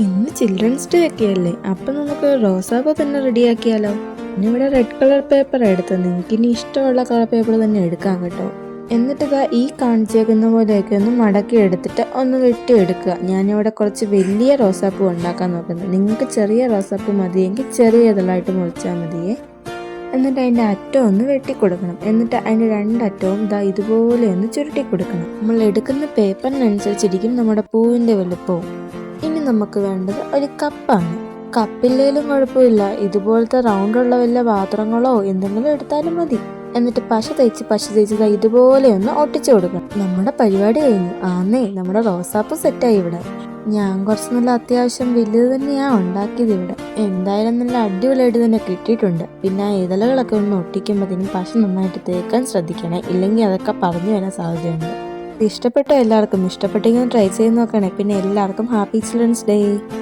ഇന്ന് children's day ഒക്കെ അല്ലേ, അപ്പൊ നമുക്ക് റോസാപ്പൂ തന്നെ റെഡിയാക്കിയാലോ. പിന്നെ ഇവിടെ റെഡ് കളർ പേപ്പർ എടുത്ത് നിങ്ങൾക്ക് ഇനി ഇഷ്ടമുള്ള കളർ പേപ്പർ തന്നെ എടുക്കാം കേട്ടോ. എന്നിട്ട് ഇതാ ഈ കാണിച്ചേക്കുന്ന പോലെയൊക്കെ ഒന്ന് മടക്കി എടുത്തിട്ട് ഒന്ന് വെട്ടിയെടുക്കുക. ഞാനിവിടെ കുറച്ച് വലിയ റോസാപ്പൂ ഉണ്ടാക്കാൻ നോക്കുന്നത്. നിങ്ങൾക്ക് ചെറിയ റോസാപ്പൂ മതിയെങ്കിൽ ചെറിയ ഇതളായിട്ട് മുറിച്ചാൽ മതിയേ. എന്നിട്ട് അതിൻ്റെ അറ്റം ഒന്ന് വെട്ടിക്കൊടുക്കണം. എന്നിട്ട് അതിൻ്റെ രണ്ടറ്റവും ഇതാ ഇതുപോലെ ഒന്ന് ചുരുട്ടി കൊടുക്കണം. നമ്മൾ എടുക്കുന്ന പേപ്പറിനനുസരിച്ചിരിക്കും നമ്മുടെ പൂവിൻ്റെ വലുപ്പവും. ഇനി നമുക്ക് വേണ്ടത് ഒരു കപ്പാണ്. കപ്പില്ലേലും കുഴപ്പമില്ല, ഇതുപോലത്തെ റൗണ്ടുള്ള വല്ല പാത്രങ്ങളോ എന്തെങ്കിലും എടുത്താലും മതി. എന്നിട്ട് പശ തേച്ച് ഇതുപോലെ ഒന്ന് ഒട്ടിച്ചു കൊടുക്കണം. നമ്മുടെ പരിപാടി കഴിഞ്ഞു. നമ്മുടെ റോസാപ്പൂ സെറ്റായി ഇവിടെ. ഞാൻ കുറച്ച് നല്ല അത്യാവശ്യം വലുത് തന്നെയാണ് ഉണ്ടാക്കിയത് ഇവിടെ. എന്തായാലും നല്ല അടിപൊളിയായിട്ട് തന്നെ കിട്ടിയിട്ടുണ്ട്. പിന്നെ ആ ഇതളുകളൊക്കെ ഒന്ന് ഒട്ടിക്കുമ്പോഴത്തേനും പശ നന്നായിട്ട് തേക്കാൻ ശ്രദ്ധിക്കണേ, ഇല്ലെങ്കിൽ അതൊക്കെ പറഞ്ഞു വരാൻ സാധ്യതയുണ്ട്. ഇഷ്ടപ്പെട്ട എല്ലാവർക്കും ഇഷ്ടപ്പെട്ടെങ്കിൽ ട്രൈ ചെയ്ത് നോക്കണേ. പിന്നെ എല്ലാവർക്കും ഹാപ്പി ചിൽഡ്രൻസ് ഡേ.